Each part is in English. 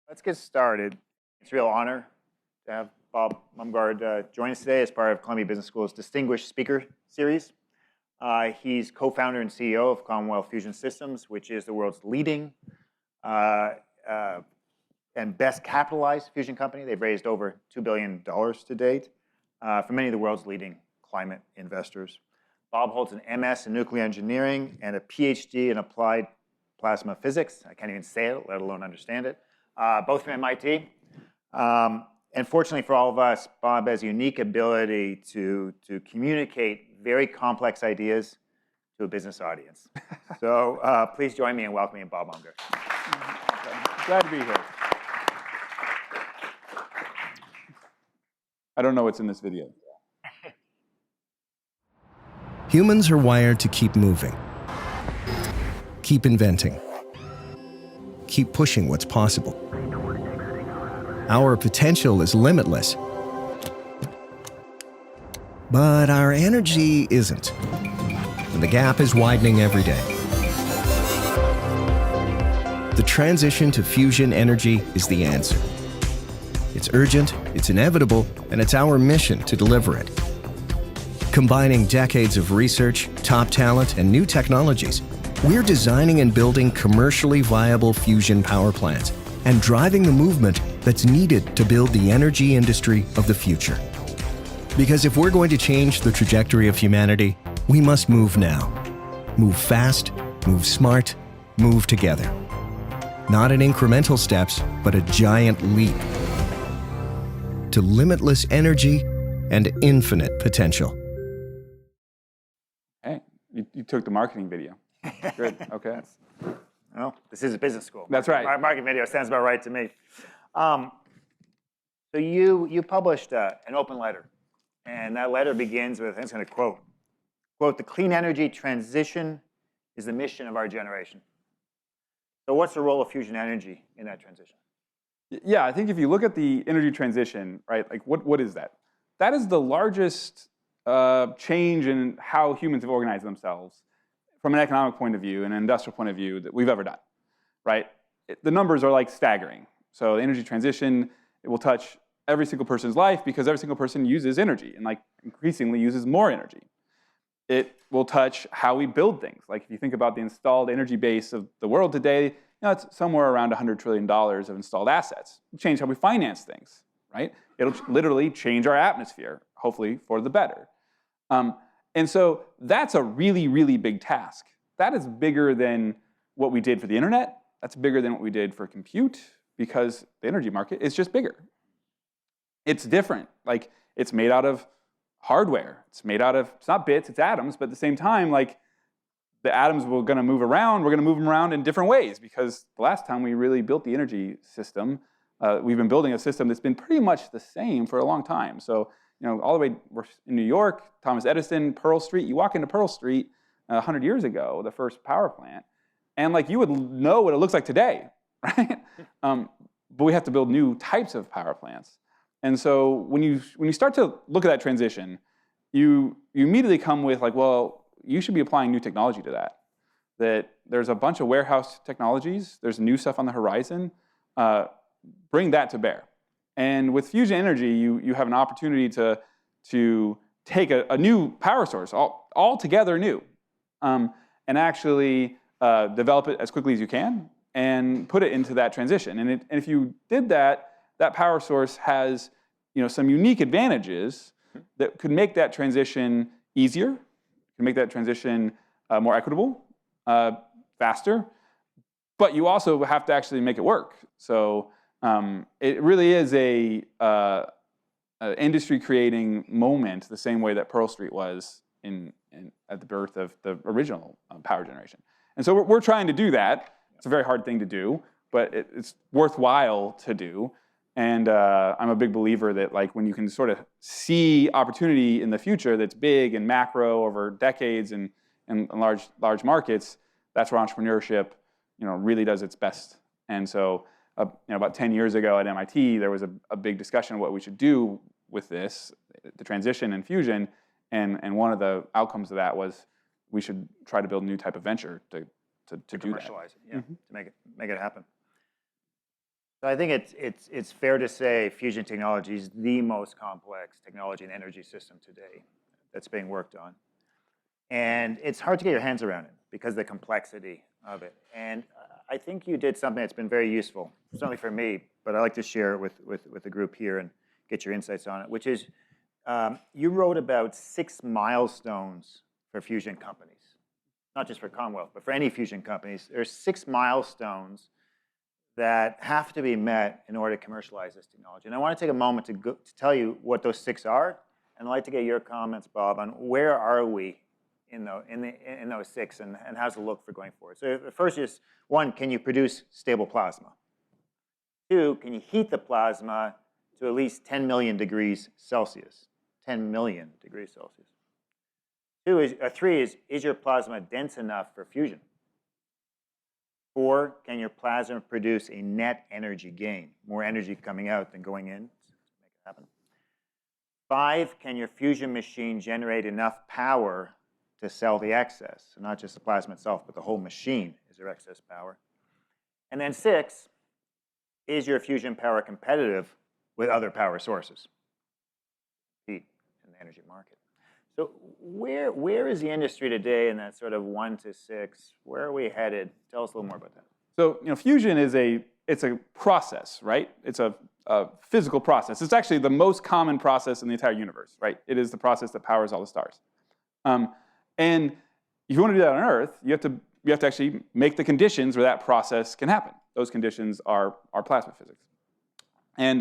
Let's get started. It's a real honor to have Bob Mumgaard join us today as part of Columbia Business School's Distinguished Speaker Series. He's co-founder and CEO of Commonwealth Fusion Systems, which is the world's leading and best capitalized fusion company. They've raised over $2 billion to date for many of the world's leading climate investors. Bob holds an MS in nuclear engineering and a PhD in applied plasma physics. I can't even say it, let alone understand it. Both from MIT. And fortunately for all of us, Bob has a unique ability to communicate very complex ideas to a business audience. So please join me in welcoming Bob Mumgaard. Glad to be here. I don't know what's in this video. Humans are wired to keep moving, keep inventing, keep pushing what's possible. Our potential is limitless, but our energy isn't, and the gap is widening every day. The transition to fusion energy is the answer. It's urgent, it's inevitable, and it's our mission to deliver it. Combining decades of research, top talent, and new technologies, we're designing and building commercially viable fusion power plants and driving the movement that's needed to build the energy industry of the future. Because if we're going to change the trajectory of humanity, we must move now. Move fast, move smart, move together. Not in incremental steps, but a giant leap to limitless energy and infinite potential. Hey, you took the marketing video. Good, okay. Well, this is a business school. That's right. Marketing video sounds about right to me. So you published an open letter, and that letter begins with, I'm just going to quote, "The clean energy transition is the mission of our generation." So what's the role of fusion energy in that transition? Yeah, I think if you look at the energy transition, right, like what is that? That is the largest change in how humans have organized themselves from an economic point of view and an industrial point of view that we've ever done, right? The numbers are like staggering. So the energy transition, it will touch every single person's life because every single person uses energy and like increasingly uses more energy. It will touch how we build things. Like if you think about the installed energy base of the world today, it's somewhere around $100 trillion of installed assets. It'll change how we finance things, right? It'll literally change our atmosphere, hopefully for the better. And so that's a really, really big task. That is bigger than what we did for the internet. That's bigger than what we did for compute because the energy market is just bigger. It's different. Like it's made out of hardware. It's made out of, it's not bits, it's atoms, but at the same time, like the atoms we're going to move around, we're going to move them around in different ways because the last time we really built the energy system, we've been building a system that's been pretty much the same for a long time. So, all the way, we're in New York, Thomas Edison, Pearl Street. You walk into Pearl Street 100 years ago, the first power plant, and like you would know what it looks like today, right? But we have to build new types of power plants. And so when you start to look at that transition, you immediately come with like, well, you should be applying new technology to that. That there's a bunch of warehouse technologies, there's new stuff on the horizon, bring that to bear. And with fusion energy, you have an opportunity to take a new power source, altogether new, and actually develop it as quickly as you can and put it into that transition. And if you did that, that power source has some unique advantages that could make that transition easier, could make that transition more equitable, faster, but you also have to actually make it work. So it really is a industry-creating moment, the same way that Pearl Street was at the birth of the original power generation. And so we're trying to do that. It's a very hard thing to do, but it's worthwhile to do. And I'm a big believer that like when you can sort of see opportunity in the future that's big and macro over decades and large markets, that's where entrepreneurship really does its best. And so about 10 years ago at MIT, there was a big discussion of what we should do with this, the transition and fusion, and one of the outcomes of that was we should try to build a new type of venture to do commercialize that. it, yeah, to make it happen. So I think it's fair to say fusion technology is the most complex technology and energy system today that's being worked on. And it's hard to get your hands around it because of the complexity of it. And I think you did something that's been very useful, certainly for me, but I'd like to share it with the group here and get your insights on it, which is you wrote about 6 milestones for fusion companies, not just for Commonwealth, but for any fusion companies. There's 6 milestones that have to be met in order to commercialize this technology. And I want to take a moment to tell you what those 6 are, and I'd like to get your comments, Bob, on where are we in those 6 and how does it look for going forward. So the first is, 1, can you produce stable plasma? 2, can you heat the plasma to at least 10 million degrees Celsius? 10 million degrees Celsius. 3 is your plasma dense enough for fusion? 4, can your plasma produce a net energy gain? More energy coming out than going in to make it happen. 5, can your fusion machine generate enough power to sell the excess? So not just the plasma itself, but the whole machine is their excess power. And then 6, is your fusion power competitive with other power sources? Heat in the energy market. So where is the industry today in that sort of 1 to 6? Where are we headed? Tell us a little more about that. So fusion is it's a process, right? It's a physical process. It's actually the most common process in the entire universe, right? It is the process that powers all the stars. And if you want to do that on Earth, you have to actually make the conditions where that process can happen. Those conditions are plasma physics. And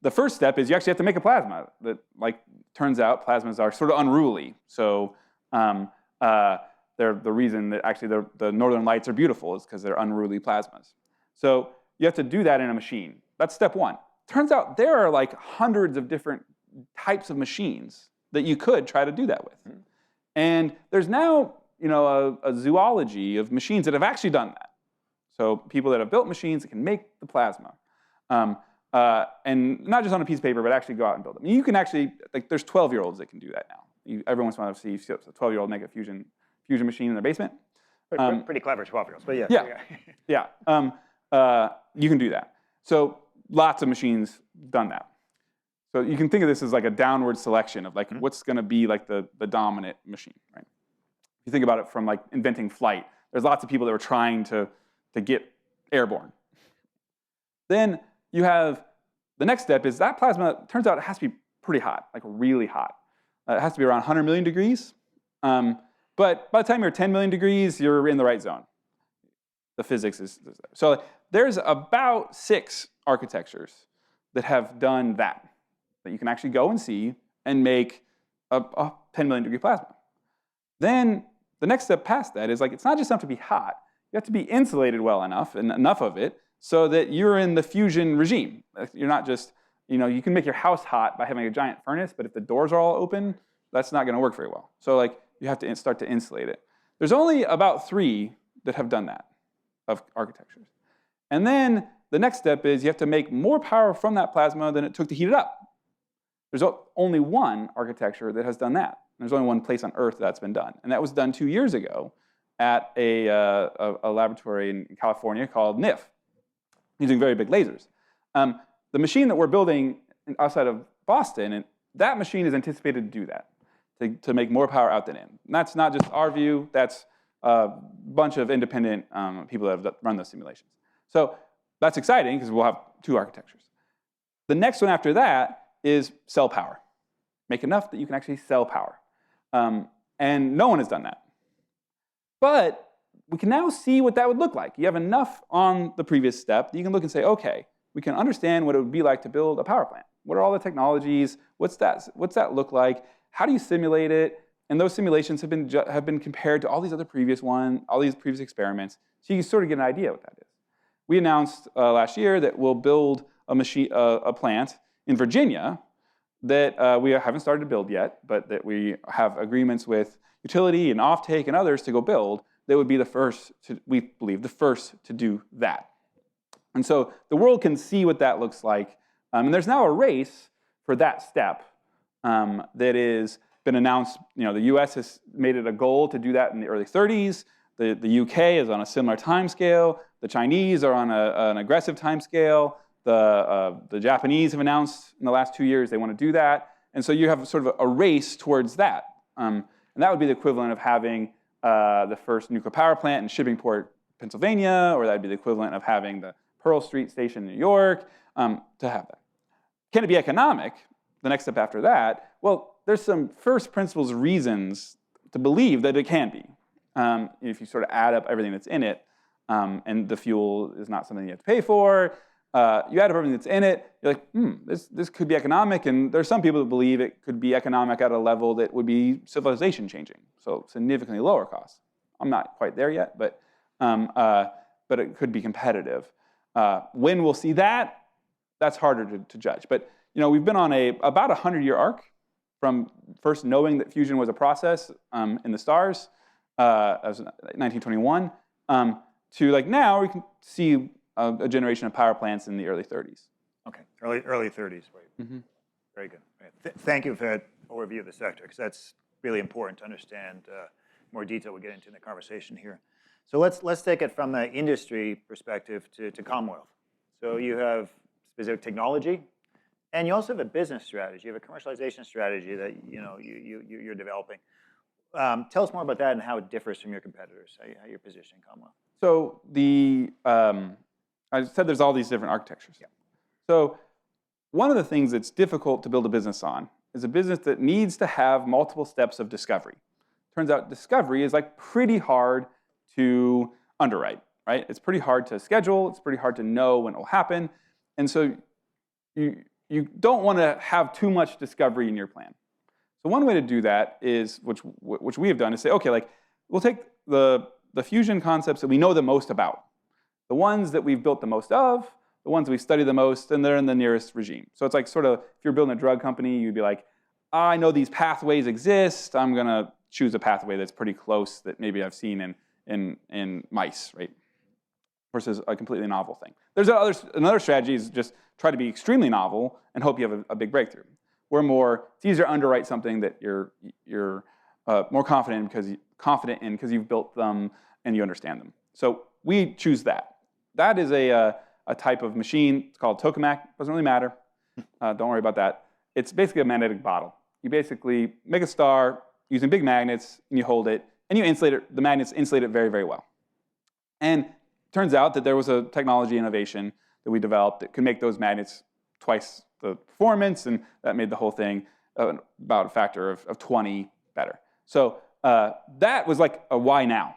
the first step is you actually have to make a plasma. That, like, turns out plasmas are sort of unruly. So they're the reason that actually the northern lights are beautiful is because they're unruly plasmas. So you have to do that in a machine. That's step 1. Turns out there are like hundreds of different types of machines that you could try to do that with. Mm-hmm. And there's now a zoology of machines that have actually done that. So people that have built machines that can make the plasma. And not just on a piece of paper, but actually go out and build them. You can actually, there's 12-year-olds that can do that now. Every once in a while see a 12-year-old make a fusion machine in their basement. Pretty clever 12-year-olds, but yeah. Yeah, you can do that. So lots of machines done that. So you can think of this as like a downward selection of like what's going to be like the dominant machine, right? If you think about it from like inventing flight, there's lots of people that were trying to get airborne. Then you have the next step is that plasma, turns out it has to be pretty hot, like really hot. It has to be around 100 million degrees. But by the time you're 10 million degrees, you're in the right zone. The physics is so there's about 6 architectures that have done that you can actually go and see and make a 10 million degree plasma. Then the next step past that is like it's not just enough to be hot. You have to be insulated well enough and enough of it so that you're in the fusion regime. You're not just, you can make your house hot by having a giant furnace, but if the doors are all open, that's not going to work very well. So like you have to start to insulate it. There's only about 3 that have done that of architectures. And then the next step is you have to make more power from that plasma than it took to heat it up. There's only one architecture that has done that. There's only one place on Earth that's been done. And that was done 2 years ago at a laboratory in California called NIF, using very big lasers. The machine that we're building outside of Boston, and that machine is anticipated to do that, to make more power out than in. And that's not just our view, that's a bunch of independent people that have run those simulations. So that's exciting because we'll have 2 architectures. The next one after that is cell power. Make enough that you can actually sell power. And no one has done that. But we can now see what that would look like. You have enough on the previous step that you can look and say, okay, we can understand what it would be like to build a power plant. What are all the technologies? What's that look like? How do you simulate it? And those simulations have been compared to all these other previous experiments. So you can sort of get an idea what that is. We announced last year that we'll build a plant in Virginia that we haven't started to build yet, but that we have agreements with utility and offtake and others to go build, that would be the first to do that. And so the world can see what that looks like. And there's now a race for that step that has been announced. The US has made it a goal to do that in the early 30s. The UK is on a similar time scale. The Chinese are on an aggressive time scale. The Japanese have announced in the last 2 years they want to do that. And so you have sort of a race towards that. And that would be the equivalent of having the first nuclear power plant in Shippingport, Pennsylvania, or that would be the equivalent of having the Pearl Street station in New York, to have that. Can it be economic? The next step after that, well, there's some first principles reasons to believe that it can be. If you sort of add up everything that's in it, and the fuel is not something you have to pay for, you add up everything that's in it, you're like, this could be economic, and there's some people that believe it could be economic at a level that would be civilization changing, so significantly lower cost. I'm not quite there yet, but it could be competitive. When we'll see that, that's harder to judge. But we've been on about 100-year arc from first knowing that fusion was a process in the stars, as 1921, to like now we can see a generation of power plants in the early 30s. Okay, early 30s. Right. Very good. Right. Thank you for that overview of the sector, because that's really important to understand more detail we'll get into in the conversation here. So let's take it from the industry perspective to Commonwealth. So you have specific technology, and you also have a business strategy. You have a commercialization strategy that you're developing. Tell us more about that and how it differs from your competitors, how you're positioning Commonwealth. So I said there's all these different architectures. Yeah. So one of the things that's difficult to build a business on is a business that needs to have multiple steps of discovery. Turns out discovery is like pretty hard to underwrite, right? It's pretty hard to schedule. It's pretty hard to know when it will happen. And so you don't want to have too much discovery in your plan. So one way to do that is, which we have done, is say, okay, like we'll take the fusion concepts that we know the most about, the ones that we've built the most of, the ones we've studied the most, and they're in the nearest regime. So it's like sort of, if you're building a drug company, you'd be like, I know these pathways exist. I'm going to choose a pathway that's pretty close that maybe I've seen in mice, right? Versus a completely novel thing. There's another strategy is just try to be extremely novel and hope you have a big breakthrough. It's easier to underwrite something that you're more confident in because you've built them and you understand them. So we choose that. That is a type of machine. It's called tokamak. Doesn't really matter. Don't worry about that. It's basically a magnetic bottle. You basically make a star using big magnets, and you hold it, and you insulate it. The magnets insulate it very, very well. And it turns out that there was a technology innovation that we developed that could make those magnets twice the performance, and that made the whole thing about a factor of 20 better. So that was like a why now.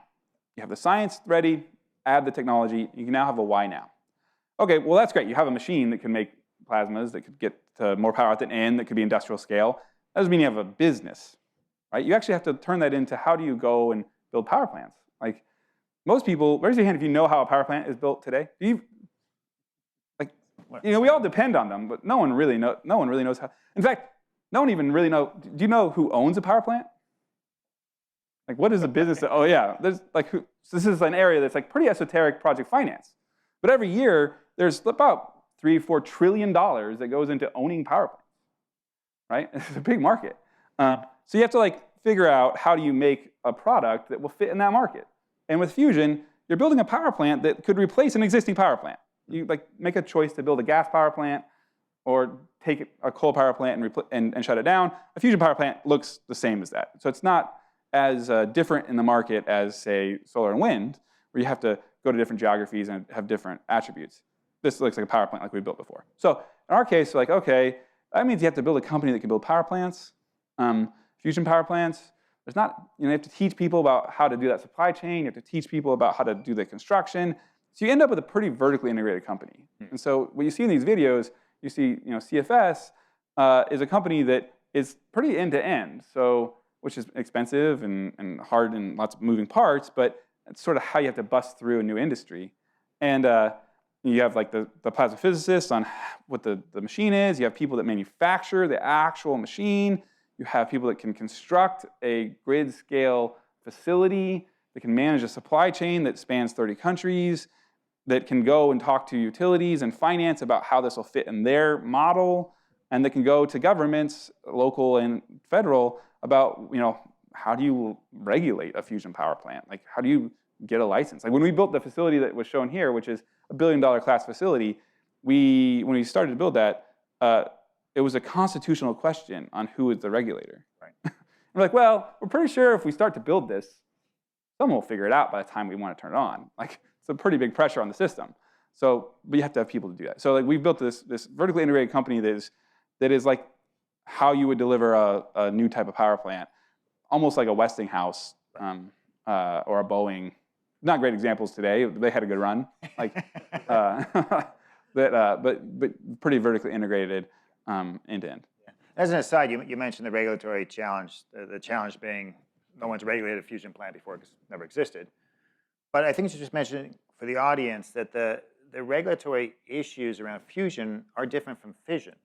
You have the science ready, add the technology, you can now have a why now. Okay, well that's great. You have a machine that can make plasmas, that could get to more power at the end, that could be industrial scale. That doesn't mean you have a business, right? You actually have to turn that into how do you go and build power plants. Like most people, raise your hand if you know how a power plant is built today. We all depend on them, but no one really knows how. In fact, no one even really knows. Do you know who owns a power plant? Like, what is a business? Oh yeah, there's like who. So this is an area that's like pretty esoteric project finance. But every year there's about $3-4 trillion that goes into owning power plants. Right? It's a big market. So you have to like figure out how do you make a product that will fit in that market. And with fusion, you're building a power plant that could replace an existing power plant. You like make a choice to build a gas power plant or take a coal power plant and shut it down. A fusion power plant looks the same as that. So it's not as different in the market as, say, solar and wind, where you have to go to different geographies and have different attributes. This looks like a power plant like we built before. So in our case, we're like, okay, that means you have to build a company that can build power plants, fusion power plants. There's not, you have to teach people about how to do that supply chain. You have to teach people about how to do the construction. So you end up with a pretty vertically integrated company. And so what you see in these videos, you see, CFS is a company that is pretty end-to-end, so which is expensive and hard and lots of moving parts, but it's sort of how you have to bust through a new industry. And you have like the plasma physicists on what the machine is. You have people that manufacture the actual machine. You have people that can construct a grid-scale facility, that can manage a supply chain that spans 30 countries, that can go and talk to utilities and finance about how this will fit in their model, and that can go to governments, local and federal, about how do you regulate a fusion power plant? Like how do you get a license? Like when we built the facility that was shown here, which is $1 billion class facility, when we started to build that, it was a constitutional question on who is the regulator. Right. We're like, well, we're pretty sure if we start to build this, someone will figure it out by the time we want to turn it on. Like, it's a pretty big pressure on the system. So, but you have to have people to do that. So, like, we've built this vertically integrated company that is like how you would deliver a new type of power plant, almost like a Westinghouse or a Boeing. Not great examples today. They had a good run, like, but pretty vertically integrated end to end. As an aside, you mentioned the regulatory challenge, the challenge being no one's regulated a fusion plant before because it never existed. But I think you should just mention for the audience that the regulatory issues around fusion are different from fission.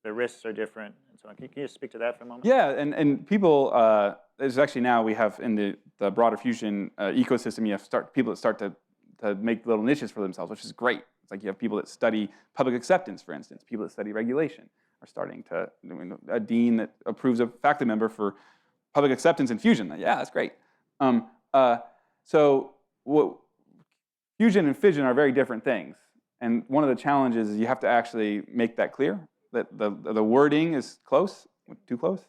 The risks are different and so on. Can you just speak to that for a moment? Yeah, and people, there's actually now we have in the broader fusion ecosystem, you have people that start to make little niches for themselves, which is great. It's like you have people that study public acceptance, for instance. People that study regulation are starting to, a dean that approves a faculty member for public acceptance in fusion. Yeah, that's great. So fusion and fission are very different things. And one of the challenges is you have to actually make that clear, that the wording is close, too close,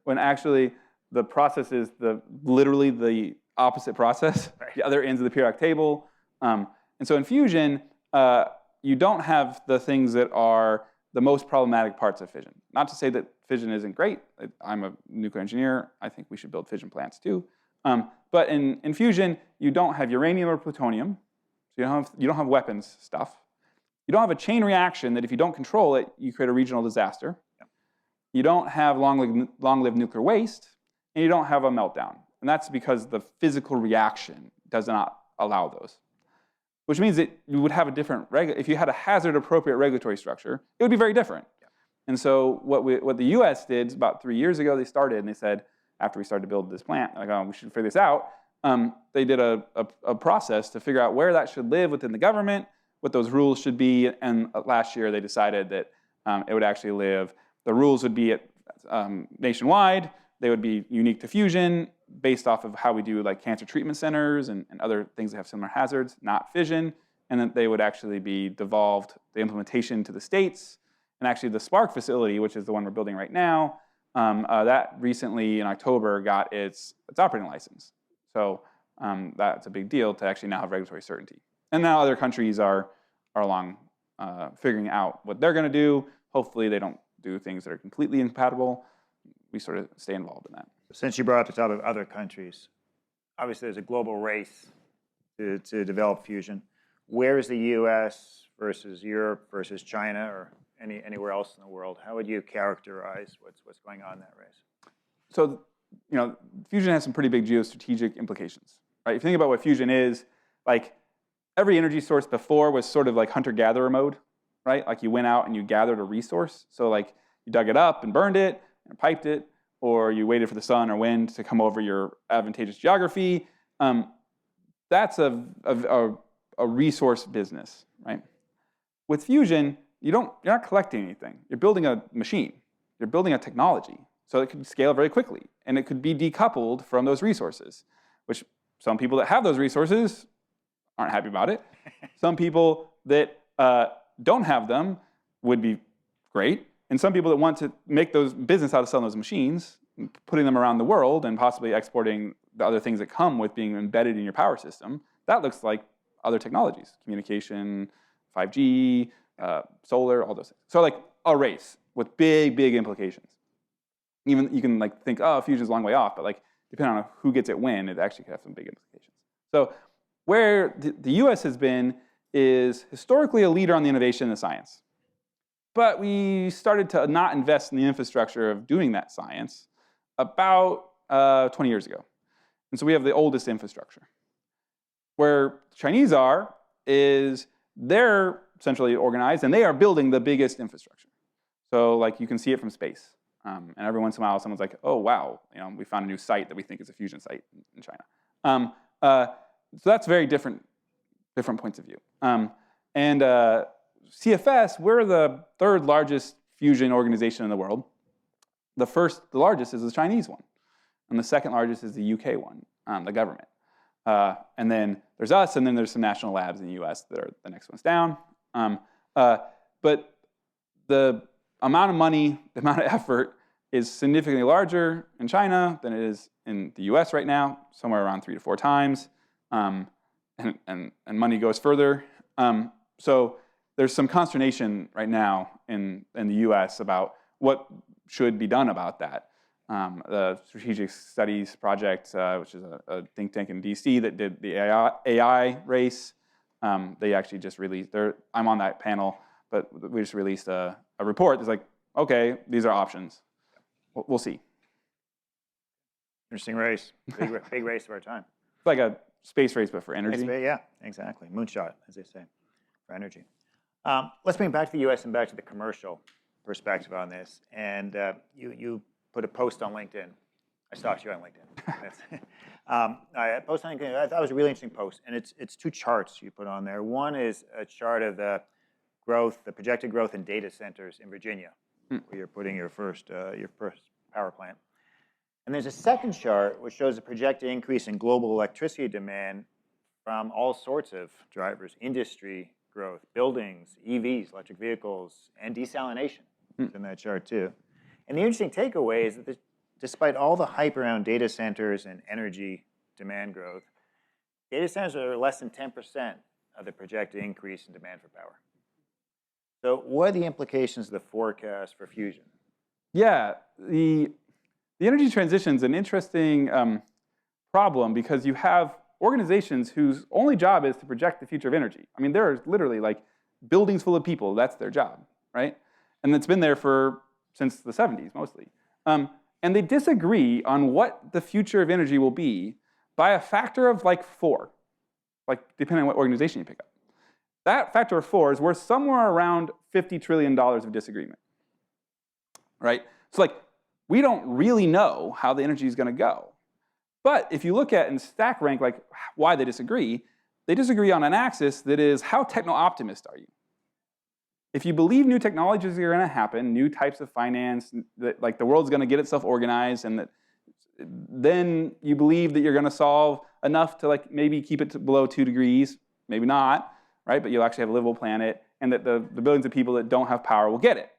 when actually the process is literally the opposite process, right. The other ends of the periodic table. And so in fusion, you don't have the things that are the most problematic parts of fission. Not to say that fission isn't great. I'm a nuclear engineer. I think we should build fission plants too. But in fusion, you don't have uranium or plutonium. So you don't have weapons stuff. You don't have a chain reaction that if you don't control it, you create a regional disaster. Yep. You don't have long-lived nuclear waste, and you don't have a meltdown. And that's because the physical reaction does not allow those. Which means that you would have a different, if you had a hazard-appropriate regulatory structure, it would be very different. Yep. And so what the US did about 3 years ago, they started and they said, after we started to build this plant, like, oh, we should figure this out. They did a process to figure out where that should live within the government, what those rules should be, and last year they decided that it would actually live, the rules would be nationwide, they would be unique to fusion, based off of how we do like cancer treatment centers and other things that have similar hazards, not fission, and then they would actually be devolved, the implementation to the states, and actually the Spark facility, which is the one we're building right now, that recently in October got its operating license. So that's a big deal to actually now have regulatory certainty. And now other countries are along figuring out what they're going to do. Hopefully they don't do things that are completely incompatible. We sort of stay involved in that. Since you brought up the topic of other countries, obviously there's a global race to develop fusion. Where is the U.S. versus Europe versus China or anywhere else in the world? How would you characterize what's going on in that race? So, fusion has some pretty big geostrategic implications, right? If you think about what fusion is, like every energy source before was sort of like hunter-gatherer mode, right? Like you went out and you gathered a resource. So like you dug it up and burned it and piped it, or you waited for the sun or wind to come over your advantageous geography. That's a resource business, right? With fusion, you're not collecting anything. You're building a machine. You're building a technology. So it could scale very quickly, and it could be decoupled from those resources, which some people that have those resources aren't happy about it. Some people that don't have them would be great, and some people that want to make those business out of selling those machines, putting them around the world, and possibly exporting the other things that come with being embedded in your power system, that looks like other technologies, communication, 5G, solar, all those things. So like a race with big, big implications. Even you can like think, oh, fusion's a long way off, but like depending on who gets it when, it actually could have some big implications. So where the US has been is historically a leader on the innovation and the science. But we started to not invest in the infrastructure of doing that science about 20 years ago. And so we have the oldest infrastructure. Where the Chinese are is they're centrally organized and they are building the biggest infrastructure. So like you can see it from space. And every once in a while someone's like, oh wow, we found a new site that we think is a fusion site in China. So that's very different points of view. CFS, we're the third largest fusion organization in the world. The largest is the Chinese one. And the second largest is the UK one, the government. And then there's us, and then there's some national labs in the US that are the next ones down. But the amount of money, the amount of effort is significantly larger in China than it is in the US right now, somewhere around 3 to 4 times. And money goes further. So there's some consternation right now in the US about what should be done about that. The Strategic Studies Project, which is a think tank in DC that did the AI race, they actually just released, I'm on that panel, but we just released a report that's like, okay, these are options. We'll see. Interesting race. Big race of our time. It's like a space race, but for energy. Yeah, exactly. Moonshot, as they say, for energy. Let's bring it back to the U.S. and back to the commercial perspective on this. And you put a post on LinkedIn. I stalked you on LinkedIn. I posted on LinkedIn. I thought it was a really interesting post. And it's 2 charts you put on there. One is a chart of the projected growth in data centers in Virginia, where you're putting your first power plant. And there's a second chart which shows a projected increase in global electricity demand from all sorts of drivers: industry growth, buildings, EVs, electric vehicles, and desalination. It's in that chart too. And the interesting takeaway is that despite all the hype around data centers and energy demand growth, data centers are less than 10% of the projected increase in demand for power. So what are the implications of the forecast for fusion? Yeah, the energy transition is an interesting problem because you have organizations whose only job is to project the future of energy. I mean, there are literally like buildings full of people, that's their job, right? And it's been there since the 70s mostly. And they disagree on what the future of energy will be by a factor of like 4, like depending on what organization you pick up. That factor of 4 is worth somewhere around $50 trillion of disagreement, right? So like, we don't really know how the energy is going to go. But if you look at and stack rank like why they disagree on an axis that is how techno-optimist are you? If you believe new technologies are going to happen, new types of finance, that like the world's going to get itself organized, and that then you believe that you're going to solve enough to like maybe keep it to below 2 degrees, maybe not, right? But you'll actually have a livable planet, and that the billions of people that don't have power will get it.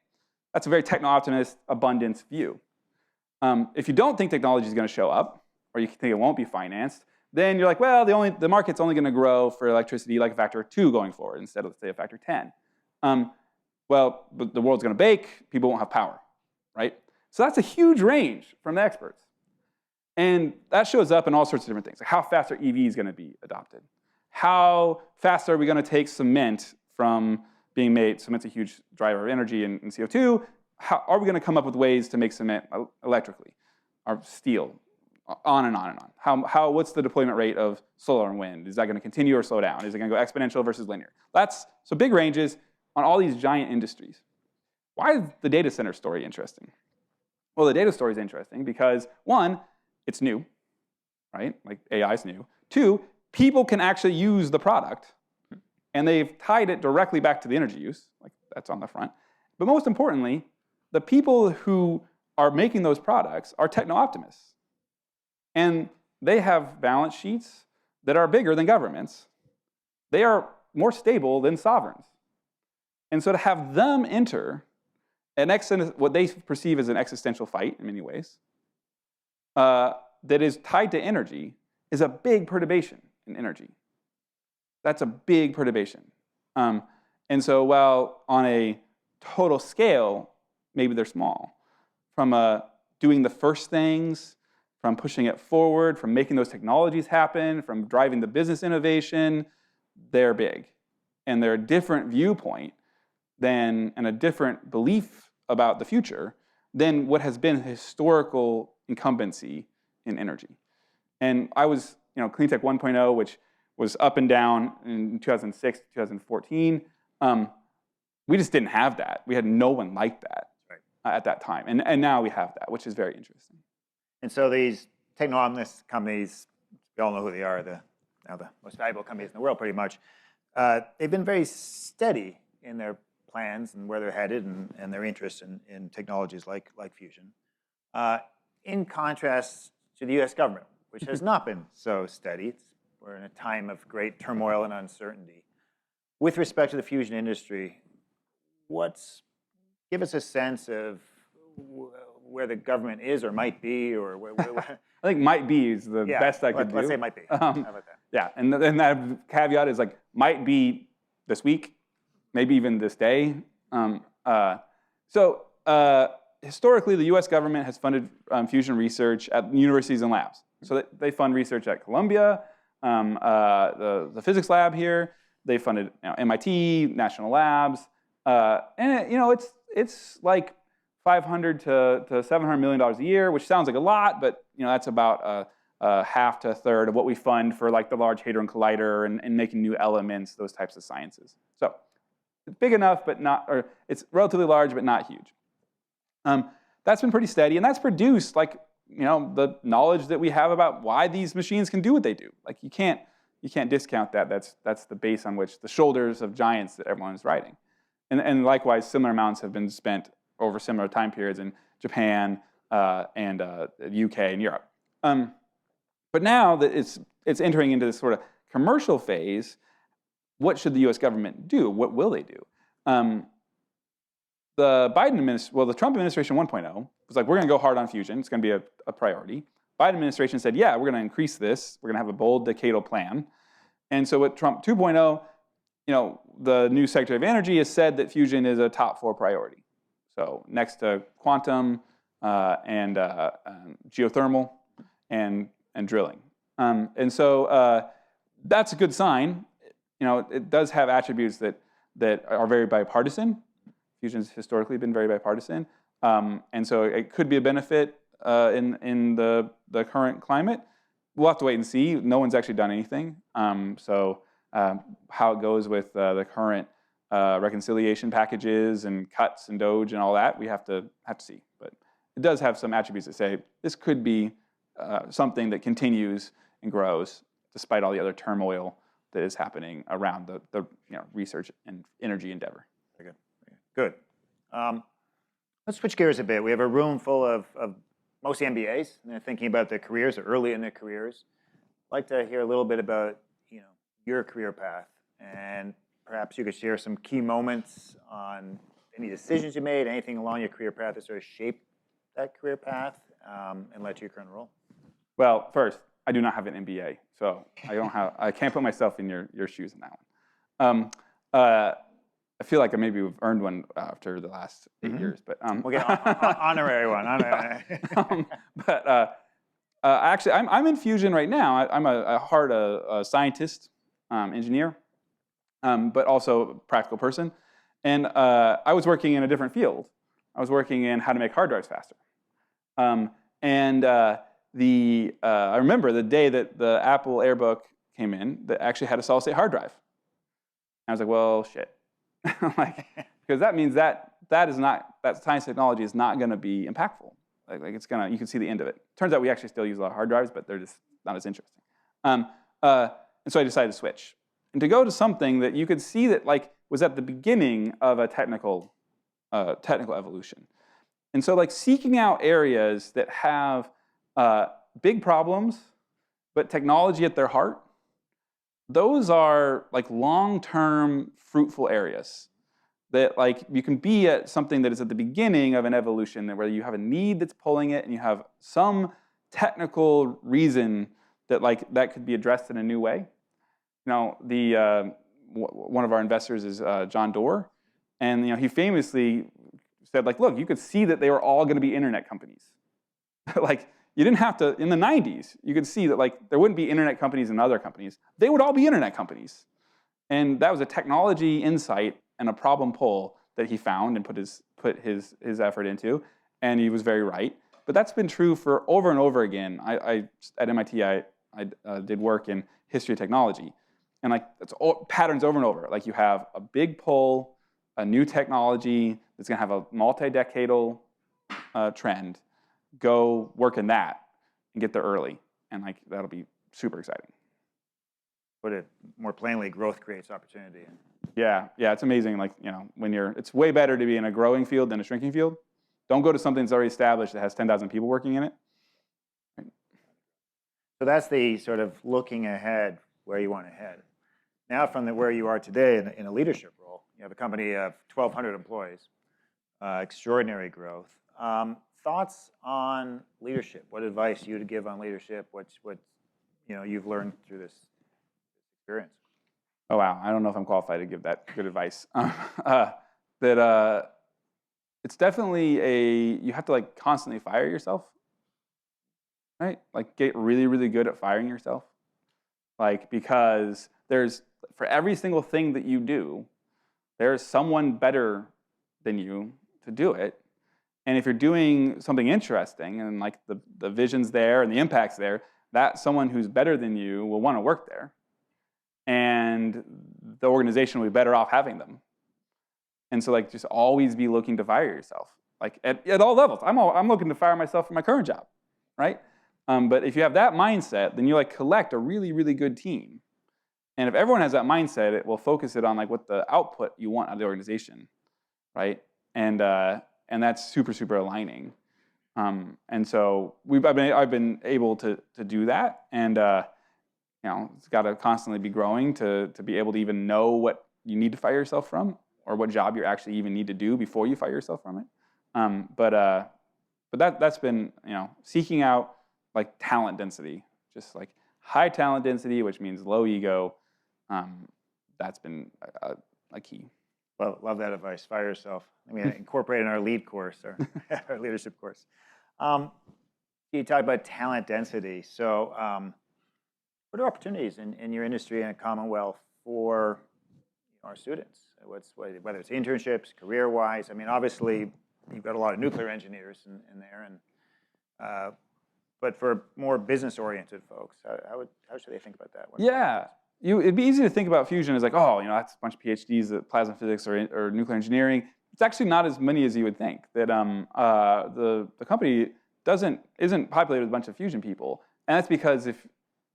That's a very techno-optimist abundance view. If you don't think technology is going to show up, or you think it won't be financed, then you're like, well, the market's only going to grow for electricity like a factor of 2 going forward instead of, let's say, a factor of 10. Well, but the world's going to bake, people won't have power, right? So that's a huge range from the experts. And that shows up in all sorts of different things. Like how fast are EVs going to be adopted? How fast are we going to take cement from being made? Cement's a huge driver of energy and CO2. How are we going to come up with ways to make cement electrically, or steel, on and on and on? What's the deployment rate of solar and wind? Is that going to continue or slow down? Is it going to go exponential versus linear? So big ranges on all these giant industries. Why is the data center story interesting? Well, the data story is interesting because 1, it's new, right? Like AI is new. 2, people can actually use the product, and they've tied it directly back to the energy use, like that's on the front. But most importantly, the people who are making those products are techno-optimists. And they have balance sheets that are bigger than governments. They are more stable than sovereigns. And so to have them enter what they perceive as an existential fight in many ways, that is tied to energy, is a big perturbation in energy. That's a big perturbation. And so while on a total scale, maybe they're small, from doing the first things, from pushing it forward, from making those technologies happen, from driving the business innovation, they're big. And they're a different viewpoint and a different belief about the future than what has been historical incumbency in energy. And I was, Clean Tech 1.0, which was up and down in 2006, 2014. We just didn't have that. We had no one like that at that time. And now we have that, which is very interesting. And so these techno-optimist companies, we all know who they are, now the most valuable companies in the world pretty much. They've been very steady in their plans and where they're headed and their interest in technologies like fusion. In contrast to the US government, which has not been so steady. We're in a time of great turmoil and uncertainty. With respect to the fusion industry, give us a sense of where the government is or might be, or I think might be is the best I could do. Let's say might be. How about that? Yeah, and that caveat is like might be this week, maybe even this day. Historically, the U.S. government has funded fusion research at universities and labs. So they fund research at Columbia, the physics lab here. They funded MIT, national labs, and it's like $500 to $700 million a year, which sounds like a lot, but that's about a half to a third of what we fund for like the Large Hadron Collider and making new elements, those types of sciences. So it's big enough, but not, or it's relatively large, but not huge. That's been pretty steady, and that's produced like the knowledge that we have about why these machines can do what they do. Like you can't discount that. That's the base on which the shoulders of giants that everyone is riding. And likewise, similar amounts have been spent over similar time periods in Japan and UK and Europe. But now that it's entering into this sort of commercial phase, what should the U.S. government do? What will they do? The Trump administration 1.0 was like, we're going to go hard on fusion. It's going to be a priority. Biden administration said, yeah, we're going to increase this. We're going to have a bold decadal plan. And so with Trump 2.0, the new Secretary of Energy has said that fusion is a top 4 priority. So next to quantum and geothermal and drilling. And so that's a good sign. It does have attributes that are very bipartisan. Fusion's historically been very bipartisan. And so it could be a benefit in the current climate. We'll have to wait and see. No one's actually done anything. How it goes with the current reconciliation packages and cuts and DOGE and all that, we have to see. But it does have some attributes that say this could be something that continues and grows despite all the other turmoil that is happening around the research and energy endeavor. Very good. Good. Let's switch gears a bit. We have a room full of mostly MBAs, and they're thinking about their careers, or early in their careers. I'd like to hear a little bit about your career path, and perhaps you could share some key moments on any decisions you made, anything along your career path that sort of shaped that career path and led to your current role. Well, first, I do not have an MBA, so I can't put myself in your shoes in that one. I feel like I maybe have earned one after the last 8 years, but we'll get honorary one. Actually, I'm in fusion right now. I'm at heart a scientist, engineer, but also a practical person. And I was working in a different field. I was working in how to make hard drives faster. I remember the day that the Apple AirBook came in that actually had a solid-state hard drive. And I was like, well, shit. Because that means that science technology is not going to be impactful. You can see the end of it. Turns out we actually still use a lot of hard drives, but they're just not as interesting. And so I decided to switch and to go to something that you could see that was at the beginning of a technical evolution. And so seeking out areas that have big problems, but technology at their heart, those are long-term fruitful areas that you can be at something that is at the beginning of an evolution, where you have a need that's pulling it and you have some technical reason that that could be addressed in a new way. One of our investors is John Doerr, and he famously said look, you could see that they were all going to be internet companies. You didn't have to, in the 90s, you could see that there wouldn't be internet companies and other companies. They would all be internet companies. And that was a technology insight and a problem pull that he found and put his effort into, and he was very right. But that's been true for over and over again. At MIT, I did work in history of technology, and it's all patterns over and over. You have a big pull, a new technology that's going to have a multi-decadal trend. Go work in that and get there early, and that'll be super exciting. Put it more plainly, growth creates opportunity. Yeah, it's amazing. It's way better to be in a growing field than a shrinking field. Don't go to something that's already established that has 10,000 people working in it. Right. So that's the sort of looking ahead where you want to head. now from where you are today in a leadership role. You have a company of 1,200 employees, extraordinary growth. Thoughts on leadership? What advice you would give on leadership? What you've learned through this experience? Oh wow, I don't know if I'm qualified to give that good advice. That it's definitely you have to like constantly fire yourself, right? Like get really, really good at firing yourself. Like because for every single thing that you do, there's someone better than you to do it. And if you're doing something interesting and like the vision's there and the impact's there, that someone who's better than you will want to work there. And the organization will be better off having them. And so like just always be looking to fire yourself. Like at all levels. I'm looking to fire myself from my current job, right? But if you have that mindset, then you like collect a really, really good team. And if everyone has that mindset, it will focus it on like what the output you want out of the organization, right? And that's super, super aligning. And so I've been able to do that, and it's got to constantly be growing to be able to even know what you need to fire yourself from, or what job you actually even need to do before you fire yourself from it. But that's been seeking out like talent density, just like high talent density, which means low ego. That's been a key. Well, love that advice. Fire yourself. I mean, incorporate in our lead course, or our leadership course. You talk about talent density. So what are opportunities in your industry and at Commonwealth for our students? Whether it's internships, career-wise. I mean, obviously, you've got a lot of nuclear engineers in there, but for more business-oriented folks, how should they think about that? Yeah. It'd be easy to think about fusion as like, that's a bunch of PhDs at plasma physics or nuclear engineering. It's actually not as many as you would think. That the company isn't populated with a bunch of fusion people, and that's because if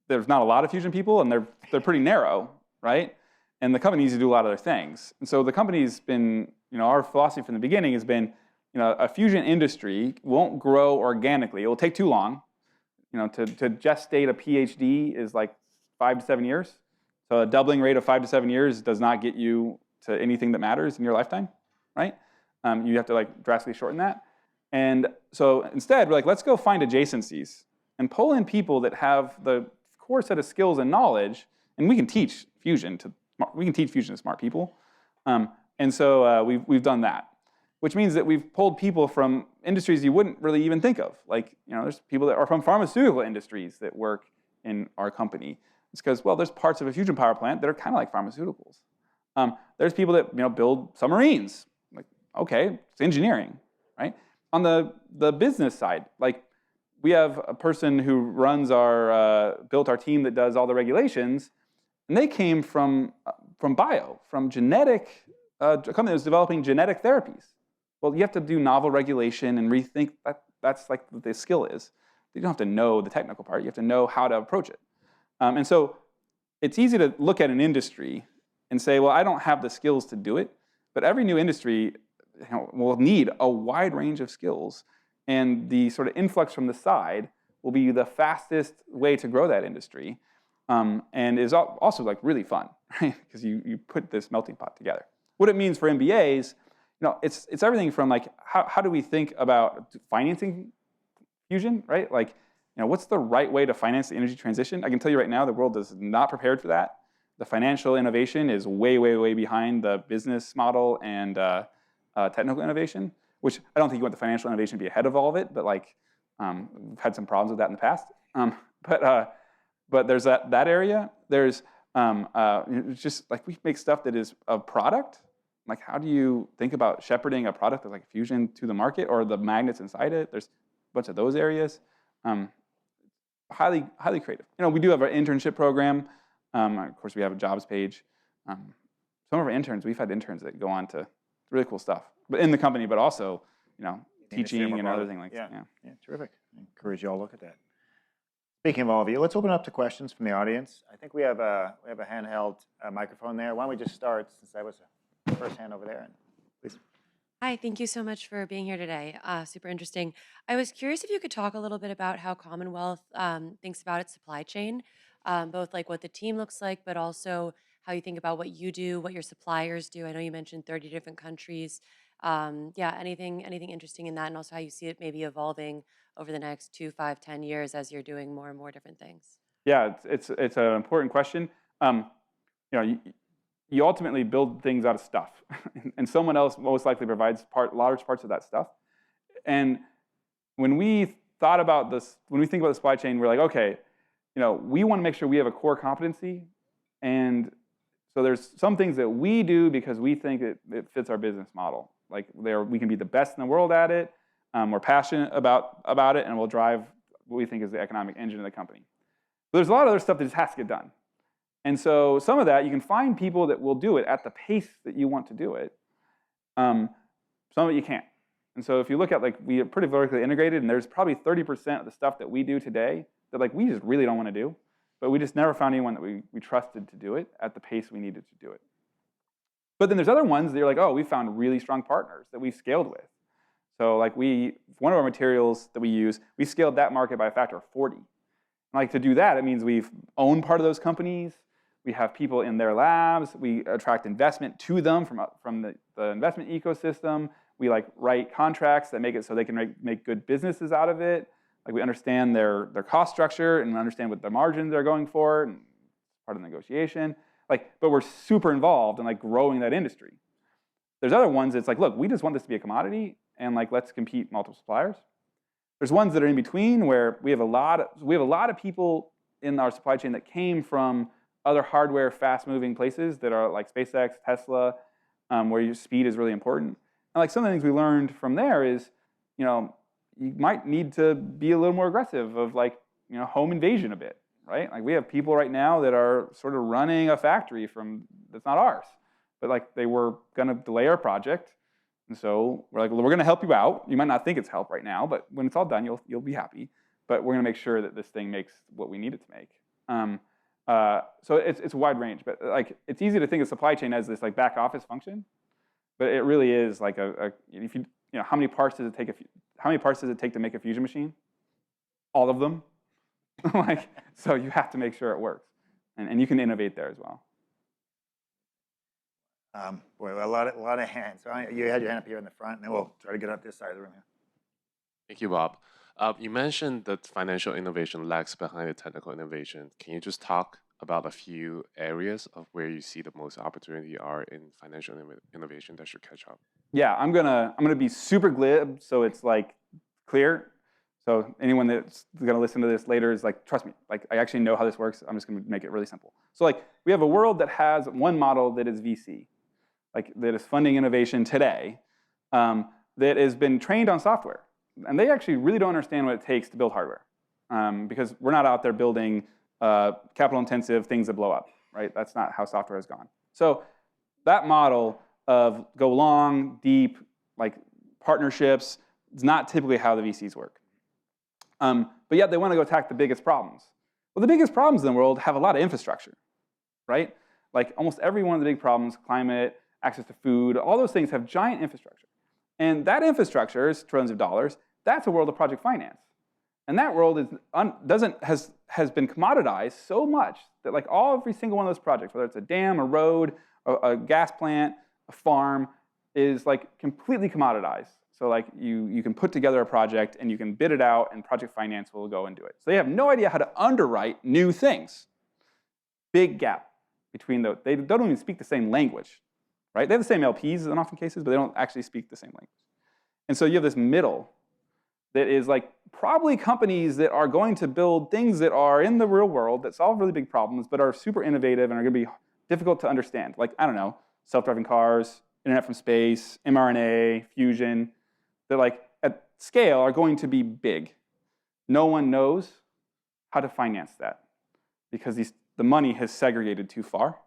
there's not a lot of fusion people and they're pretty narrow, right? And the company needs to do a lot of their things. And so the company's been, our philosophy from the beginning has been, a fusion industry won't grow organically. It will take too long. To gestate a PhD is like 5 to 7 years. So a doubling rate of 5 to 7 years does not get you to anything that matters in your lifetime, right? You have to like drastically shorten that. And so instead, we're like, let's go find adjacencies and pull in people that have the core set of skills and knowledge, and we can teach fusion to smart people. And so we've done that, which means that we've pulled people from industries you wouldn't really even think of. Like, there's people that are from pharmaceutical industries that work in our company. It's because, there's parts of a fusion power plant that are kind of like pharmaceuticals. There's people that build submarines. Like, okay, it's engineering, right? On the business side, like we have a person who runs built our team that does all the regulations, and they came from genetic, a company that was developing genetic therapies. Well, you have to do novel regulation and rethink that's like what the skill is. You don't have to know the technical part. You have to know how to approach it. And so it's easy to look at an industry and say, well, I don't have the skills to do it. But every new industry will need a wide range of skills. And the sort of influx from the side will be the fastest way to grow that industry. And is also like really fun, right? Because you put this melting pot together. What it means for MBAs, it's everything from like how do we think about financing fusion, right? Like, what's the right way to finance the energy transition? I can tell you right now, the world is not prepared for that. The financial innovation is way, way, way behind the business model and technical innovation, which I don't think you want the financial innovation to be ahead of all of it, but like we've had some problems with that in the past. But there's that area. There's just like we make stuff that is a product. Like, how do you think about shepherding a product that's like fusion to the market, or the magnets inside it? There's a bunch of those areas. Highly, highly creative. We do have our internship program. Of course, we have a jobs page. Some of our interns, we've had interns that go on to really cool stuff, but in the company, but also, teaching and other things like that. Yeah, terrific. I encourage you all to look at that. Speaking of all of you, let's open up to questions from the audience. I think we have a handheld microphone there. Why don't we just start, since I was the first hand over there, and please. Hi, thank you so much for being here today. Super interesting. I was curious if you could talk a little bit about how Commonwealth thinks about its supply chain, both like what the team looks like, but also how you think about what you do, what your suppliers do. I know you mentioned 30 different countries. Yeah, anything interesting in that, and also how you see it maybe evolving over the next 2, 5, 10 years as you're doing more and more different things. Yeah, it's an important question. You ultimately build things out of stuff, and someone else most likely provides large parts of that stuff. And when we thought about this, when we think about the supply chain, we're like, okay, we want to make sure we have a core competency, and so there's some things that we do because we think it fits our business model. Like we can be the best in the world at it. We're passionate about it, and we'll drive what we think is the economic engine of the company. But there's a lot of other stuff that just has to get done. And so some of that, you can find people that will do it at the pace that you want to do it. Some of it you can't. And so if you look at, we are pretty vertically integrated, and there's probably 30% of the stuff that we do today that we just really don't want to do. But we just never found anyone that we trusted to do it at the pace we needed to do it. But then there's other ones that you're like, oh, we found really strong partners that we've scaled with. So one of our materials that we use, we scaled that market by a factor of 40. And to do that, it means we've owned part of those companies. We have people in their labs. We attract investment to them from the investment ecosystem. We write contracts that make it so they can make good businesses out of it. We understand their cost structure and understand what the margins they're going for, and part of the negotiation. But we're super involved in growing that industry. There's other ones that's look, we just want this to be a commodity, and let's compete multiple suppliers. There's ones that are in between where we have a lot of people in our supply chain that came from other hardware, fast-moving places that are like SpaceX, Tesla, where your speed is really important. And some of the things we learned from there is, you might need to be a little more aggressive of home invasion a bit, right? We have people right now that are sort of running a factory that's not ours, but they were going to delay our project, and so we're we're going to help you out. You might not think it's help right now, but when it's all done, you'll be happy. But we're going to make sure that this thing makes what we need it to make. So it's a wide range, but it's easy to think of supply chain as this back office function, but it really is if you how many parts does it take to make a fusion machine? All of them. So you have to make sure it works, and you can innovate there as well. Boy, a lot of hands. So you had your hand up here in the front, and then we'll try to get up this side of the room here. Thank you, Bob. You mentioned that financial innovation lags behind the technical innovation. Can you just talk about a few areas of where you see the most opportunity are in financial innovation that should catch up? Yeah, I'm gonna be super glib, so it's clear. So anyone that's gonna listen to this later is trust me, I actually know how this works. I'm just gonna make it really simple. So we have a world that has one model that is VC, that is funding innovation today, that has been trained on software. And they actually really don't understand what it takes to build hardware, because we're not out there building capital-intensive things that blow up, right? That's not how software has gone. So that model of go long, deep, partnerships is not typically how the VCs work. But yet they want to go attack the biggest problems. Well, the biggest problems in the world have a lot of infrastructure, right? Almost every one of the big problems, climate, access to food, all those things have giant infrastructure. And that infrastructure is trillions of dollars. That's a world of project finance. And that world has been commoditized so much that every single one of those projects, whether it's a dam, a road, a gas plant, a farm, is completely commoditized. So you can put together a project and you can bid it out, and project finance will go and do it. So they have no idea how to underwrite new things. Big gap between those. They don't even speak the same language, right? They have the same LPs in often cases, but they don't actually speak the same language. And so you have this middle that is probably companies that are going to build things that are in the real world that solve really big problems, but are super innovative and are going to be difficult to understand. I don't know, self-driving cars, internet from space, mRNA, fusion, that at scale are going to be big. No one knows how to finance that because the money has segregated too far.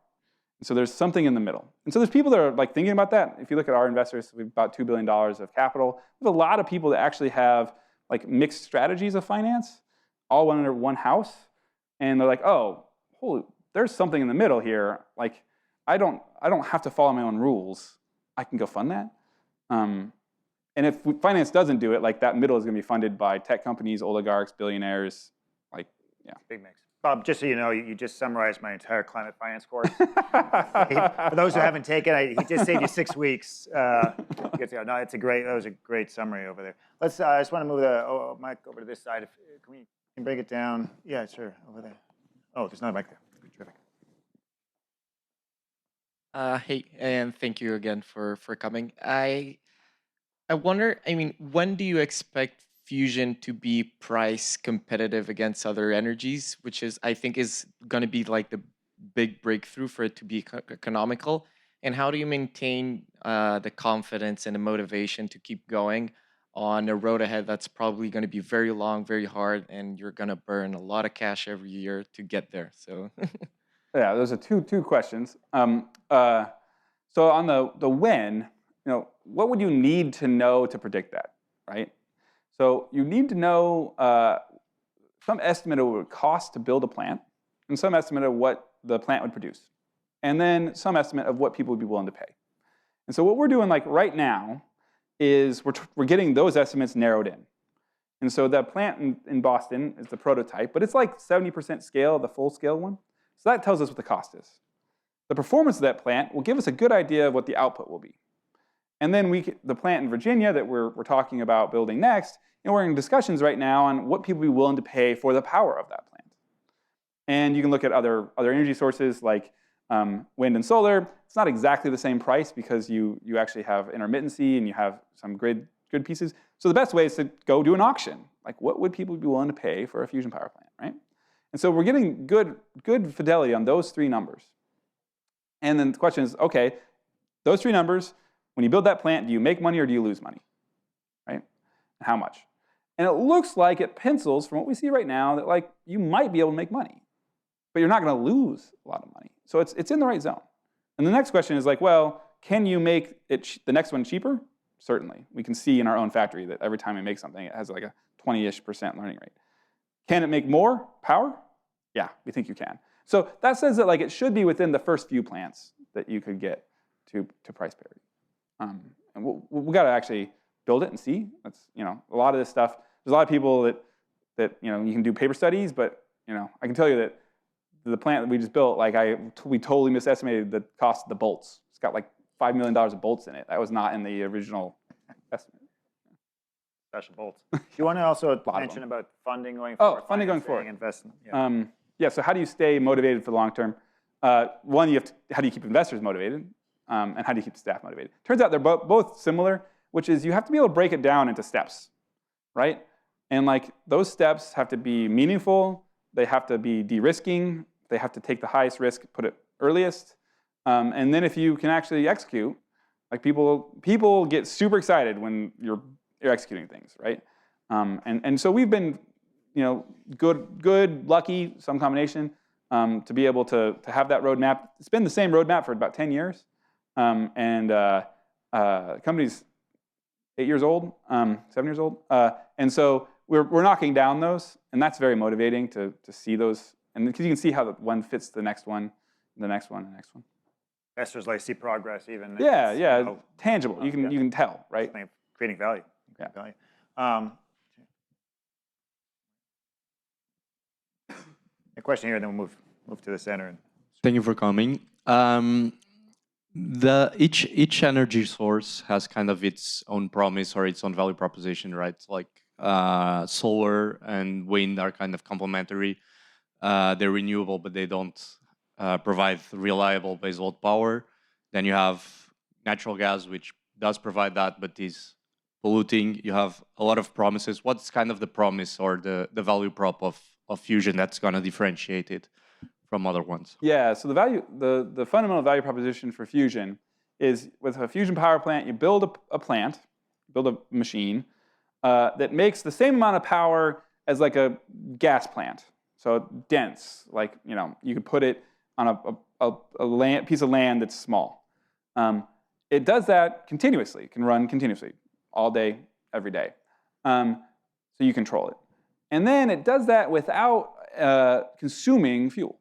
And so there's something in the middle. And so there's people that are thinking about that. If you look at our investors, we have about $2 billion of capital. There's a lot of people that actually have mixed strategies of finance, all under one house. And they're oh, holy, there's something in the middle here. I don't have to follow my own rules. I can go fund that. And if finance doesn't do it, that middle is going to be funded by tech companies, oligarchs, billionaires. Yeah. Big mix. Bob, just so you know, you just summarized my entire climate finance course. For those who haven't taken it, he just saved you 6 weeks. No, that was a great summary over there. I just want to move the mic over to this side. Can we bring it down? Yeah, sure, over there. Oh, there's not a mic there. Terrific. Hey, and thank you again for coming. I wonder, I mean, when do you expect fusion to be price competitive against other energies, which is, I think, is going to be like the big breakthrough for it to be economical? And how do you maintain the confidence and the motivation to keep going on a road ahead that's probably going to be very long, very hard, and you're going to burn a lot of cash every year to get there? So. Yeah, those are two questions. So on the when, what would you need to know to predict that, right? So you need to know some estimate of what it would cost to build a plant, and some estimate of what the plant would produce, and then some estimate of what people would be willing to pay. And so what we're doing like right now is we're getting those estimates narrowed in. And so that plant in Boston is the prototype, but it's like 70% scale, the full scale one. So that tells us what the cost is. The performance of that plant will give us a good idea of what the output will be. And then the plant in Virginia that we're talking about building next, we're in discussions right now on what people will be willing to pay for the power of that plant. And you can look at other energy sources like wind and solar. It's not exactly the same price because you actually have intermittency and you have some grid pieces. So the best way is to go do an auction. Like, what would people be willing to pay for a fusion power plant, right? And so we're getting good fidelity on those 3 numbers. And then the question is, okay, those 3 numbers, when you build that plant, do you make money or do you lose money, right? And how much? And it looks like it pencils from what we see right now that like you might be able to make money, but you're not going to lose a lot of money. So it's in the right zone. And the next question is like, well, can you make it the next one cheaper? Certainly. We can see in our own factory that every time we make something, it has like a 20-ish% learning rate. Can it make more power? Yeah, we think you can. So that says that like it should be within the first few plants that you could get to price parity. And we got to actually build it and see. That's a lot of this stuff. There's a lot of people that you can do paper studies, but I can tell you that the plant that we just built, like we totally misestimated the cost of the bolts. It's got like $5 million of bolts in it. That was not in the original estimate. Special bolts. Do you want to also mention about funding going forward? Oh, funding going forward. Investment. Yeah. So how do you stay motivated for the long term? One, how do you keep investors motivated? And how do you keep the staff motivated? Turns out they're both similar, which is you have to be able to break it down into steps, right? And like those steps have to be meaningful. They have to be de-risking. They have to take the highest risk, put it earliest. And then if you can actually execute, like people get super excited when you're executing things, right? And so we've been, good, lucky, some combination, to be able to have that roadmap. It's been the same roadmap for about 10 years. The company's 8 years old, 7 years old. And so we're knocking down those, and that's very motivating to see those. And because you can see how the one fits the next one, the next one, the next one. Investors like see progress even. Yeah, tangible. You can tell, right? Creating value. Yeah. Value. A question here, then we'll move to the center. Thank you for coming. Each energy source has kind of its own promise or its own value proposition, right? Like solar and wind are kind of complementary. They're renewable, but they don't provide reliable baseload power. Then you have natural gas, which does provide that, but is polluting. You have a lot of promises. What's kind of the promise or the value prop of fusion that's going to differentiate it from other ones? Yeah, so the fundamental value proposition for fusion is with a fusion power plant, you build a plant, build a machine that makes the same amount of power as like a gas plant. So dense, like you could put it on a piece of land that's small. It does that continuously. It can run continuously, all day, every day. So you control it. And then it does that without consuming fuel.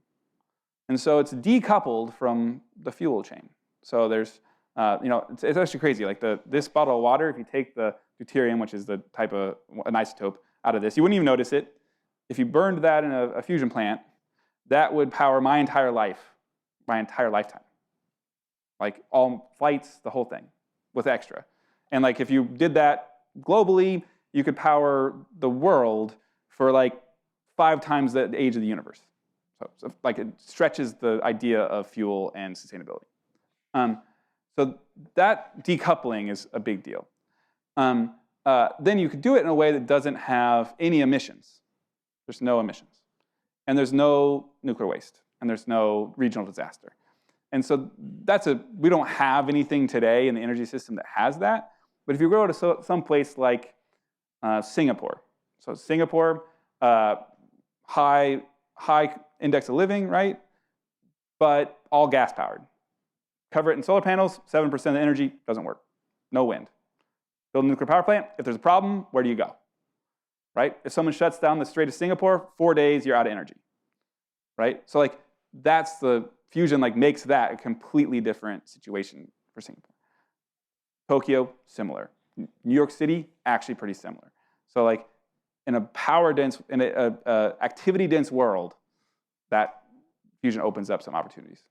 And so it's decoupled from the fuel chain. So there's, it's actually crazy. Like this bottle of water, if you take the deuterium, which is the type of an isotope, out of this, you wouldn't even notice it. If you burned that in a fusion plant, that would power my entire life, my entire lifetime. Like all flights, the whole thing, with extra. And like if you did that globally, you could power the world for like 5 times the age of the universe. So like it stretches the idea of fuel and sustainability. So that decoupling is a big deal. Then you could do it in a way that doesn't have any emissions. There's no emissions. And there's no nuclear waste. And there's no regional disaster. And so we don't have anything today in the energy system that has that. But if you go to some place like Singapore, so Singapore, high index of living, right? But all gas powered. Cover it in solar panels, 7% of the energy doesn't work. No wind. Build a nuclear power plant. If there's a problem, where do you go? Right? If someone shuts down the Strait of Singapore, 4 days, you're out of energy. Right? So like that's the fusion like makes that a completely different situation for Singapore. Tokyo, similar. New York City, actually pretty similar. So like in a power dense, in a activity dense world, that fusion opens up some opportunities.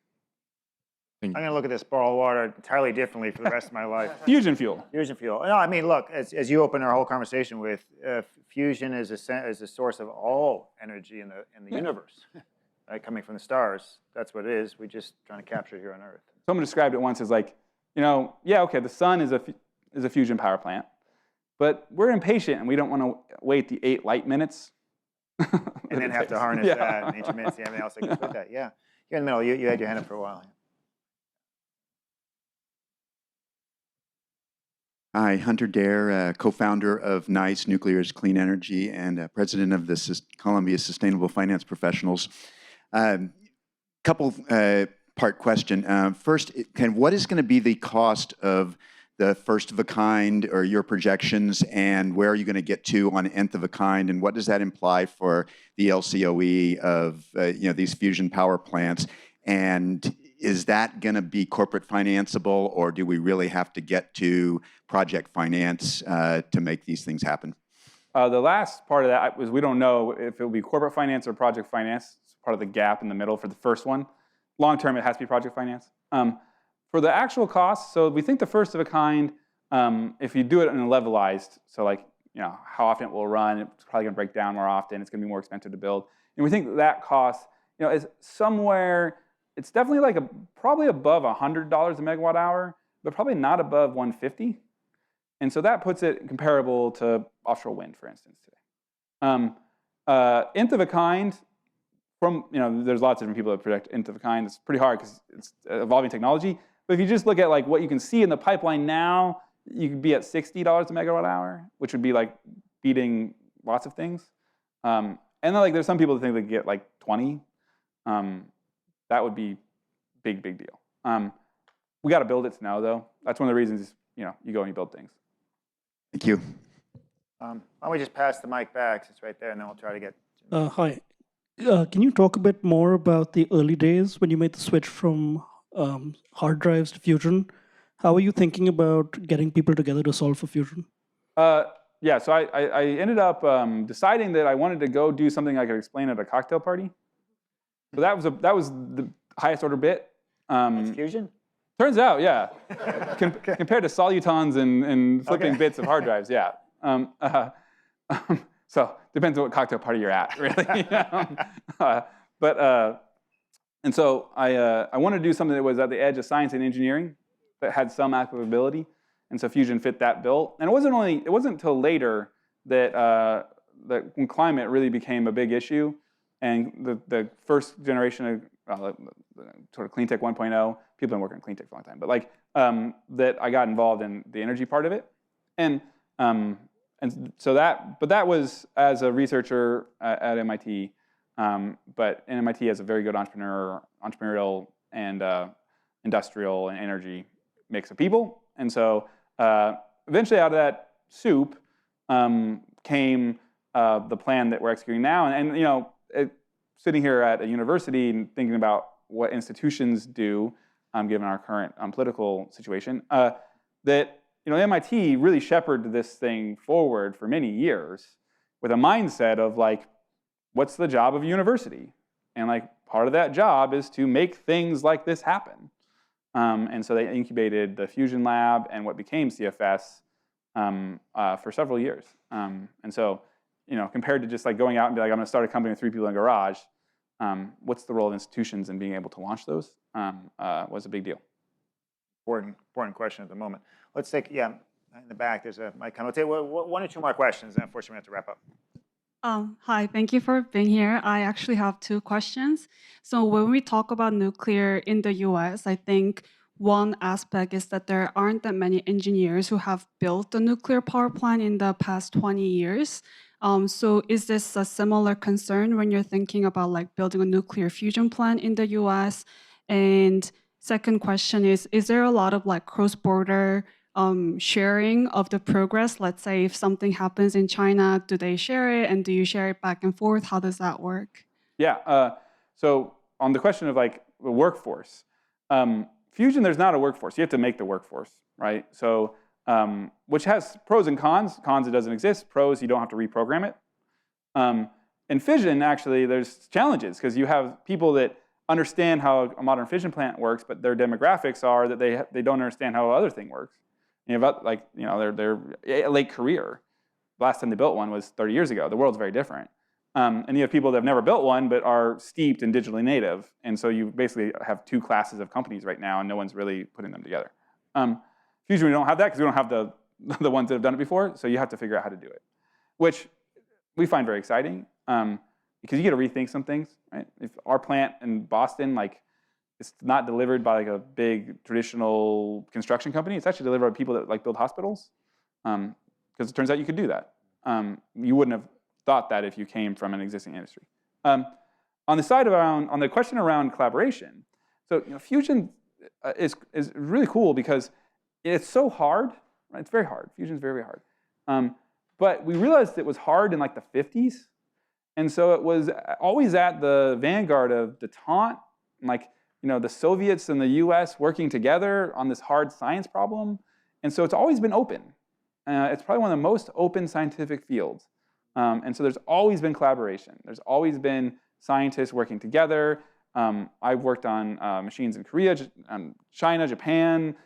I'm going to look at this bottled water entirely differently for the rest of my life. Fusion fuel. Fusion fuel. No, I mean, look, as you open our whole conversation with, fusion is a source of all energy in the universe, right? Coming from the stars. That's what it is. We're just trying to capture it here on Earth. Someone described it once as like, yeah, okay, the sun is a fusion power plant, but we're impatient and we don't want to wait the 8 light minutes. And then have to harness that and ancient minutes and everything else that goes with that. Yeah. You're in the middle. You had your hand up for a while. Hi, Hunter Dare, co-founder of NICE, Nuclear's Clean Energy, and president of the Columbia Sustainable Finance Professionals. Couple part question. First, what is going to be the cost of the first of a kind, or your projections, and where are you going to get to on nth of a kind, and what does that imply for the LCOE of these fusion power plants? And is that going to be corporate financeable, or do we really have to get to project finance to make these things happen? The last part of that was we don't know if it will be corporate finance or project finance. It's part of the gap in the middle for the first one. Long term, it has to be project finance. For the actual costs, so we think the first of a kind, if you do it in a levelized, so like how often it will run, it's probably going to break down more often. It's going to be more expensive to build, and we think that cost is somewhere. It's definitely like probably above $100 a megawatt hour, but probably not above 150. And so that puts it comparable to offshore wind, for instance, today. Nth of a kind, there's lots of different people that predict nth of a kind. It's pretty hard because it's evolving technology. But if you just look at like what you can see in the pipeline now, you could be at $60 a megawatt hour, which would be like beating lots of things. And then like there's some people that think they could get like 20. That would be big deal. We got to build it to know, though. That's one of the reasons you go and you build things. Thank you. Why don't we just pass the mic back? It's right there, and then we'll try to get. Hi. Can you talk a bit more about the early days when you made the switch from hard drives to fusion? How are you thinking about getting people together to solve for fusion? Yeah, so I ended up deciding that I wanted to go do something I could explain at a cocktail party. So that was the highest order bit. That's fusion? Turns out, yeah. Compared to solutons and flipping bits of hard drives, yeah. So depends on what cocktail party you're at, really. And so I wanted to do something that was at the edge of science and engineering that had some applicability, and so fusion fit that bill. And it wasn't until later that when climate really became a big issue. And the first generation of sort of clean tech 1.0, people have been working on clean tech for a long time, but like that I got involved in the energy part of it, and so that was as a researcher at MIT, but MIT has a very good entrepreneurial and industrial and energy mix of people, and so eventually out of that soup came the plan that we're executing now, and sitting here at a university and thinking about what institutions do, given our current political situation, that MIT really shepherded this thing forward for many years with a mindset of like, what's the job of a university? And like part of that job is to make things like this happen. And so they incubated the Fusion Lab and what became CFS for several years. And so, compared to just like going out and be like, I'm going to start a company with 3 people in a garage, what's the role of institutions in being able to launch those was a big deal. Important question at the moment. Let's take, in the back, there's a mic. I'll take 1 or 2 more questions, and unfortunately we have to wrap up. Hi, thank you for being here. I actually have 2 questions. So when we talk about nuclear in the US, I think one aspect is that there aren't that many engineers who have built a nuclear power plant in the past 20 years. So is this a similar concern when you're thinking about like building a nuclear fusion plant in the US? And second question is there a lot of like cross-border sharing of the progress? Let's say if something happens in China, do they share it, and do you share it back and forth? How does that work? Yeah, so on the question of like the workforce, fusion, there's not a workforce. You have to make the workforce, right? So, which has pros and cons. Cons, it doesn't exist. Pros, you don't have to reprogram it. In fission, actually, there's challenges because you have people that understand how a modern fission plant works, but their demographics are that they don't understand how other thing works. You have their late career. The last time they built one was 30 years ago. The world's very different. And you have people that have never built one but are steeped in digitally native. And so you basically have 2 classes of companies right now, and no one's really putting them together. Fusion, we don't have that because we don't have the ones that have done it before. So you have to figure out how to do it, which we find very exciting because you get to rethink some things. Right? If our plant in Boston, it's not delivered by like a big traditional construction company. It's actually delivered by people that like build hospitals, because it turns out you could do that. You wouldn't have thought that if you came from an existing industry. On the question around collaboration, so fusion is really cool because it's so hard. Right? It's very hard. Fusion is very, very hard. But we realized it was hard in like the 50s, and so it was always at the vanguard of detente, the Soviets and the US working together on this hard science problem. And so it's always been open. It's probably one of the most open scientific fields. And so there's always been collaboration. There's always been scientists working together. I've worked on machines in Korea, China, Japan,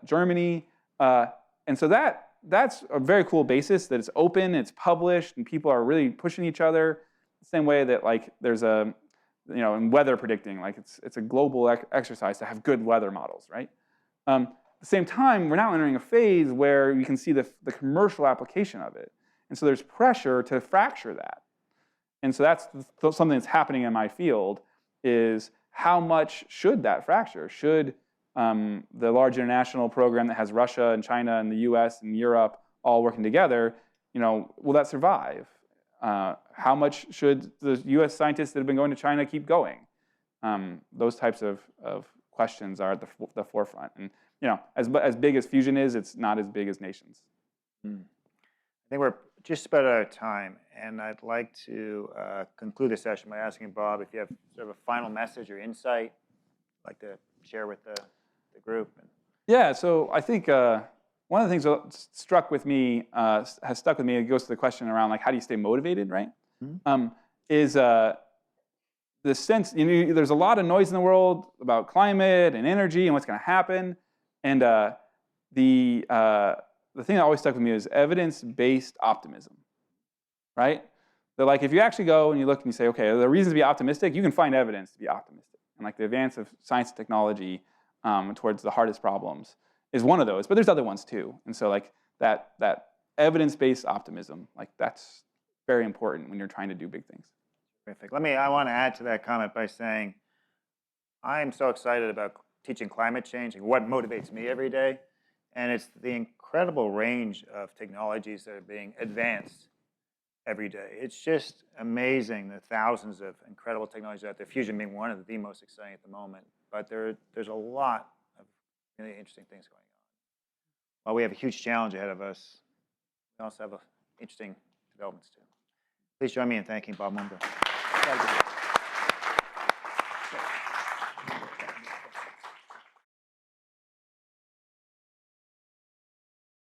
Germany. And so that's a very cool basis that it's open, it's published, and people are really pushing each other. The same way that there's in weather predicting, it's a global exercise to have good weather models, right? At the same time, we're now entering a phase where you can see the commercial application of it. And so there's pressure to fracture that. And so that's something that's happening in my field is how much should that fracture? Should the large international program that has Russia and China and the US and Europe all working together, will that survive? How much should the US scientists that have been going to China keep going? Those types of questions are at the forefront. And as big as fusion is, it's not as big as nations. I think we're just about out of time, and I'd like to conclude the session by asking Bob if you have sort of a final message or insight you'd like to share with the group. Yeah, so I think one of the things that has stuck with me, it goes to the question around how do you stay motivated, right? Mm-hmm. Is the sense, there's a lot of noise in the world about climate and energy and what's going to happen. And the thing that always stuck with me is evidence-based optimism, right? That if you actually go and you look and you say, okay, are there reasons to be optimistic? You can find evidence to be optimistic. And the advance of science and technology towards the hardest problems is one of those, but there's other ones too. And so that evidence-based optimism, that's very important when you're trying to do big things. Terrific. I want to add to that comment by saying I'm so excited about teaching climate change and what motivates me every day. And it's the incredible range of technologies that are being advanced every day. It's just amazing, the thousands of incredible technologies out there, fusion being one of the most exciting at the moment. But there's a lot of really interesting things going on. While we have a huge challenge ahead of us, we also have interesting developments too. Please join me in thanking Bob Mumgaard.